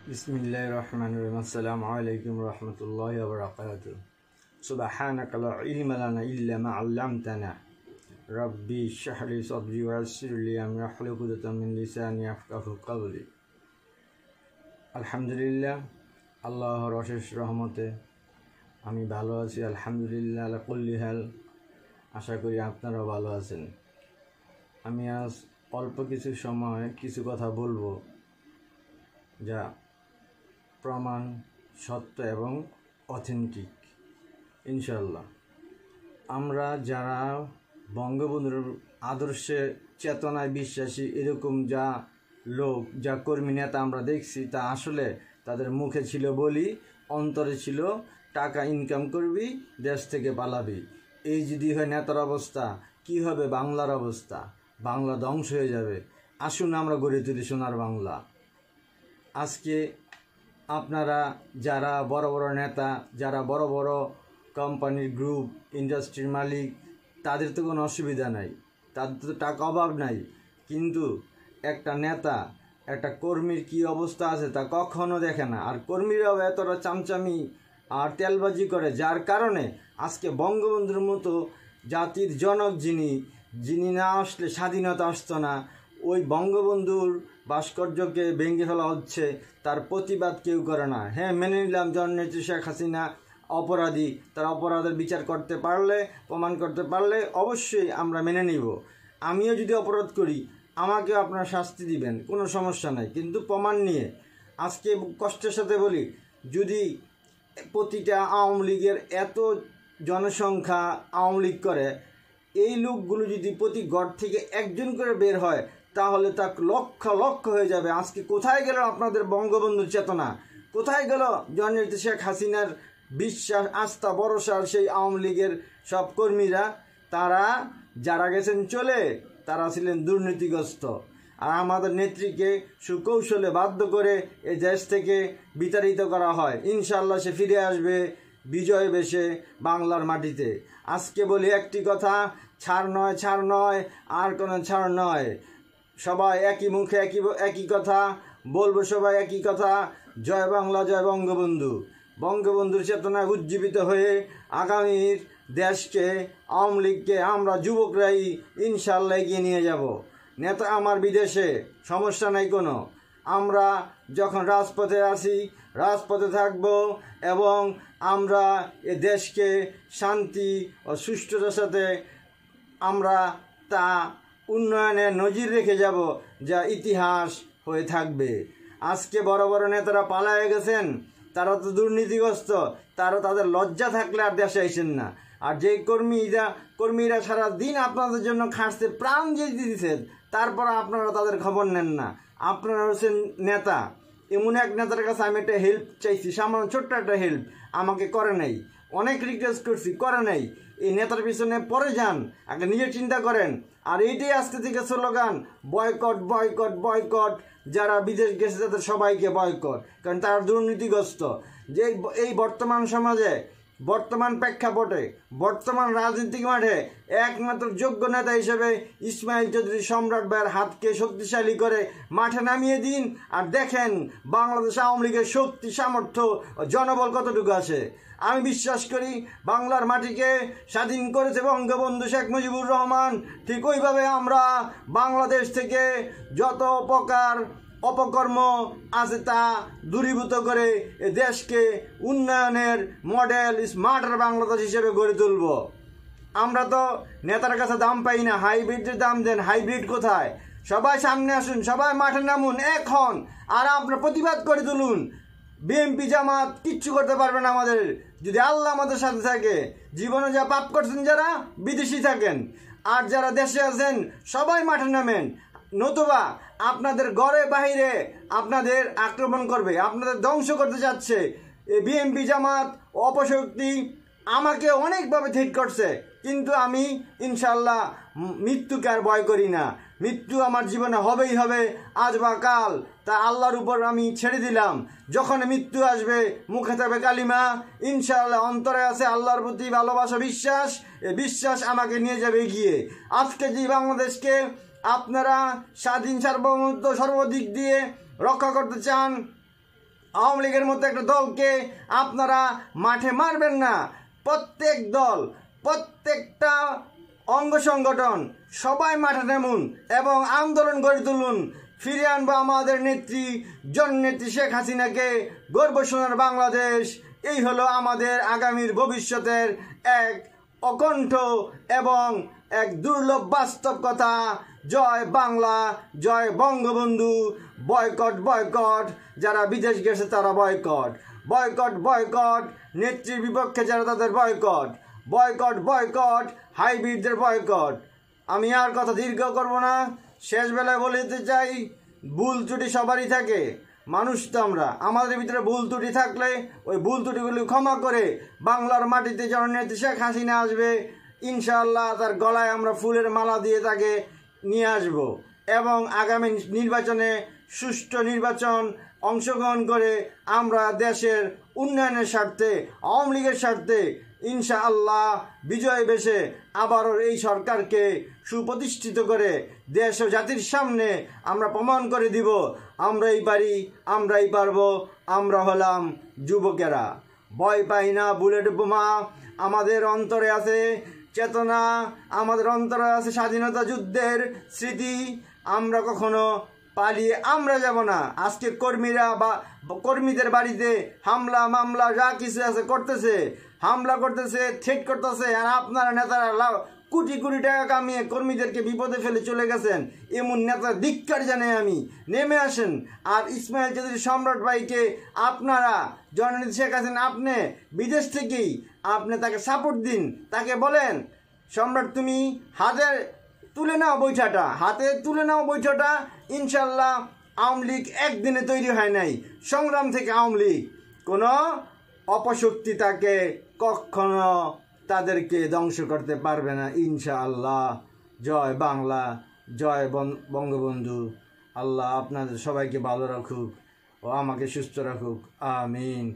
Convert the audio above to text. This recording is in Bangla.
बिस्मिल्लाहिर रहमानिर रहीम। अस्सलामु अलैकुम रहमतुल्लाहि व बरकातुहू। सुब्हानका ला इल्मा लना इल्ला मा अल्लमतना रब्बी इश्रह ली सदरी व यस्सिर ली अमरी वाहलुल उक़दतम मिन लिसानी यफ़क़हू क़ौली। আলহামদুলিল্লাহ, আল্লাহর অশেষ রহমতে আমি ভালো আছি। আলহামদুলিল্লাহ আলা কুল্লি হাল। আশা করি আপনারাও ভালো আছেন। আমি আজ অল্প কিছু সময় কিছু কথা বলবো যা প্রমাণ সত্য এবং অথেন্টিক ইনশাআল্লাহ। আমরা যারা বঙ্গবন্ধুর আদর্শে চেতনায় বিশ্বাসী, এরকম যা লোক, যা কর্মী নেতা আমরা দেখছি, তা আসলে তাদের মুখে ছিল বলি, অন্তরে ছিল টাকা ইনকাম করবি, দেশ থেকে পালাবি। এই যদি হয় নেতার অবস্থা, কি হবে বাংলার অবস্থা? বাংলা ধ্বংস হয়ে যাবে। আসুন আমরা গড়ে তুলি সোনার বাংলা। আজকে আপনারা যারা বড় বড় নেতা, যারা বড় বড় কোম্পানির গ্রুপ, ইন্ডাস্ট্রির মালিক, তাদের তো কোনো অসুবিধা নাই, তাদের তো টাকা অভাব নাই। কিন্তু একটা নেতা, একটা কর্মীর কি অবস্থা আছে তা কখনো দেখে না। আর কর্মীরাও এতটা চামচামি আর তেলবাজি করে, যার কারণে আজকে বঙ্গবন্ধুর মতো জাতির জনক যিনি না আসলে স্বাধীনতা আসতো না, ওই বঙ্গবন্ধুর ভাস্কর্যকে ভেঙে ফেলা হচ্ছে। তার প্রতিবাদ কেউ করে না। হ্যাঁ, মেনে নিলাম জননেত্রী শেখ হাসিনা অপরাধী, তার অপরাধের বিচার করতে পারলে, প্রমাণ করতে পারলে অবশ্যই আমরা মেনে নিব। আমিও যদি অপরাধ করি, আমাকেও আপনারা শাস্তি দিবেন, কোনো সমস্যা নাই। কিন্তু প্রমাণ নিয়ে আজকে কষ্টের সাথে বলি, যদি প্রতিটা আওয়ামী লীগের এত জনসংখ্যা আওয়ামী লীগ করে, এই লোকগুলো যদি প্রতি ঘর থেকে একজন করে বের হয়, তাহলে তা লক্ষ লক্ষ হয়ে যাবে। আজকে কোথায় গেল আপনাদের বঙ্গবন্ধুর চেতনা? কোথায় গেল জননেত্রী শেখ হাসিনার বিশ্বাস, আস্থা, ভরসার সেই আওয়ামী লীগের সব কর্মীরা? তারা যারা গেছেন চলে, তারা ছিলেন দুর্নীতিগ্রস্ত। আর আমাদের নেত্রীকে সুকৌশলে বাধ্য করে এই দেশ থেকে বিতাড়িত করা হয়। ইনশাআল্লাহ সে ফিরে আসবে বিজয় বেশে বাংলার মাটিতে। আজকে বলি একটি কথা, ছাড় নয়, ছাড় নয়, আর কোনো ছাড় নয়। সবাই একই মুখে একই কথা বলবো, সবাই একই কথা। জয় বাংলা, জয় বঙ্গবন্ধু। বঙ্গবন্ধুর চেতনায় উজ্জীবিত হয়ে আগামীর দেশকে, আওয়ামী লীগকে আমরা যুবকরাই ইনশাআল্লাহ এগিয়ে নিয়ে যাব। নেতা আমার বিদেশে, সমস্যা নাই কোনো। আমরা যখন রাজপথে আসি, রাজপথে থাকব এবং আমরা এ দেশকে শান্তি ও সুষ্ঠুতার সাথে আমরা তা উন্নয়নের নজির রেখে যাব, যা ইতিহাস হয়ে থাকবে। আজকে বড় বড় নেতারা পালায়ে গেছেন, তারা তো দুর্নীতিগ্রস্ত। তারা তাদের লজ্জা থাকলে আর দেশে আসেন না। আর যে কর্মীরা সারা দিন আপনাদের জন্য খাটছে, প্রাণ দিয়ে দিয়েছেন, তারপর আপনারা তাদের খবর নেন না। আপনারা হচ্ছেন নেতা। এমন এক নেতার কাছে আমি একটা হেল্প চাইছি, সামান্য ছোট্ট একটা হেল্প, আমাকে করে নাই। অনেক রিকোয়েস্ট করছি, করে নাই। এই নেতার পিছনে পরে যান, আগে নিজে চিন্তা করেন। আর এইটাই আজকে থেকে স্লোগান, বয়কট, বয়কট, বয়কট। যারা বিদেশ গেছে তাদের সবাইকে বয়কট, কারণ তারা দুর্নীতিগ্রস্ত। যে এই বর্তমান সমাজে, বর্তমান প্রেক্ষাপটে, বর্তমান রাজনৈতিক মাঠে একমাত্র যোগ্য নেতা হিসেবে ইসমাইল চৌধুরী সম্রাট ভাইয়ের হাতকে শক্তিশালী করে মাঠে নামিয়ে দিন। আর দেখেন বাংলাদেশ আওয়ামী লীগের শক্তি, সামর্থ্য, জনবল কতটুকু আছে। আমি বিশ্বাস করি বাংলার মাটিকে স্বাধীন করেছে বঙ্গবন্ধু শেখ মুজিবুর রহমান। ঠিক ওইভাবে আমরা বাংলাদেশ থেকে যত প্রকার অপকর্ম আছে তা দূরীভূত করে এ দেশকে উন্নয়নের মডেল, স্মার্টার বাংলাদেশ হিসেবে গড়ে তুলব। আমরা তো নেতার কাছে দাম পাই না, হাইব্রিডের দাম দেন। হাইব্রিড কোথায়? সবাই সামনে আসুন, সবাই মাঠে নামুন এখন, আর আপনার প্রতিবাদ করে তুলুন। বিএনপি জামাত কিচ্ছু করতে পারবে না আমাদের, যদি আল্লাহ আমাদের সাথে থাকে। জীবনে যা পাপ করছেন যারা, বিদেশি থাকেন। আর যারা দেশে আছেন সবাই মাঠে নামেন, নতুবা আপনাদের ঘরে বাহিরে আপনাদের আক্রমণ করবে, আপনাদের ধ্বংস করতে যাচ্ছে। এই বিএনপি জামাত অপশক্তি আমাকে অনেকভাবে থ্রেট করছে, কিন্তু আমি ইনশাআল্লাহ মৃত্যুকে আর ভয় করি না। মৃত্যু আমার জীবনে হবেই হবে, আজ বা কাল, তা আল্লাহর উপর আমি ছেড়ে দিলাম। যখন মৃত্যু আসবে, মুখে থাকবে কালিমা, ইনশাআল্লাহ অন্তরে আছে আল্লাহর প্রতি ভালোবাসা, বিশ্বাস। এই বিশ্বাস আমাকে নিয়ে যাবে এগিয়ে। আজকে যে বাংলাদেশকে আপনারা স্বাধীন, সার্বভৌমত্ব সর্বদিক দিয়ে রক্ষা করতে চান, আওয়ামী লীগের মতো একটা দলকে আপনারা মাঠে মারবেন না। প্রত্যেক দল, প্রত্যেকটা অঙ্গ সংগঠন সবাই মাঠে নামুন এবং আন্দোলন গড়ে তুলুন। ফিরিয়ে আনবো আমাদের নেত্রী, জননেত্রী শেখ হাসিনাকে। গর্ব সোনার বাংলাদেশ, এই হলো আমাদের আগামীর ভবিষ্যতের এক অকণ্ঠ এবং এক দুর্লভ বাস্তব কথা। জয় বাংলা, জয় বঙ্গবন্ধু। বয়কট বয়কট, যারা বিদেশ গেছে তারা বয়কট, বয়কট বয়কট, নেত্রীর বিপক্ষে যারা তাদের বয়কট, বয়কট বয়কট, হাইব্রিডদের বয়কট। আমি আর কথা দীর্ঘ করব না, শেষ বেলায় বলে দিতে চাই, ভুল ত্রুটি সবারই থাকে, মানুষ তো আমরা। আমাদের ভিতরে ভুল ত্রুটি থাকলে ওই ভুল ত্রুটিগুলি ক্ষমা করে বাংলার মাটিতে জননেত্রী শেখ হাসিনা আসবে, ইনশাআল্লাহ তার গলায় আমরা ফুলের মালা দিয়ে তাকে নিয়ে আসব এবং আগামী নির্বাচনে সুষ্ঠু নির্বাচন অংশগ্রহণ করে আমরা দেশের উন্নয়নের স্বার্থে, আওয়ামী লীগের স্বার্থে ইনশাআল্লাহ বিজয় বেশে আবারও এই সরকারকে সুপ্রতিষ্ঠিত করে দেশ ও জাতির সামনে আমরা প্রমাণ করে দিব আমরাই পারি, আমরাই পারবো, আমরা হলাম যুবকেরা। ভয় পাই না বুলেট বোমা, আমাদের অন্তরে আছে চেতনা, আমাদের অন্তরে আছে স্বাধীনতা যুদ্ধের স্মৃতি। আমরা কখনো পালিয়ে আমরা যাব না। আজকে কর্মীরা বা কর্মীদের বাড়িতে হামলা মামলা যা কিছু আছে করতেছে, হামলা করতেছে, থ্রেট করতেছে, আর আপনারা নেতারা কোটি কোটি টাকা কামিয়ে কর্মীদেরকে বিপদে ফেলে চলে গেছেন। এমন নেতার ধিক্কার জানাই আমি। নেমে আসেন আর ইসমাইল চৌধুরী সম্রাট ভাইকে আপনারা, জননেত্রী শেখ হাসিনা আপনি বিদেশ থেকেই আপনি তাকে সাপোর্ট দিন, তাকে বলেন সম্রাট তুমি হাতে তুলে নাও বৈঠাটা, হাতে তুলে নাও বৈঠাটা। ইনশাল্লাহ আওয়ামী লীগ একদিনে তৈরি হয় নাই, সংগ্রাম থেকে আওয়ামী লীগ। কোনো অপশক্তি তাকে কখনো তাদেরকে ধ্বংস করতে পারবে না ইনশাআল্লাহ। জয় বাংলা, জয় বঙ্গবন্ধু। আল্লাহ আপনাদের সবাইকে ভালো রাখুক ও আমাকে সুস্থ রাখুক, আমিন।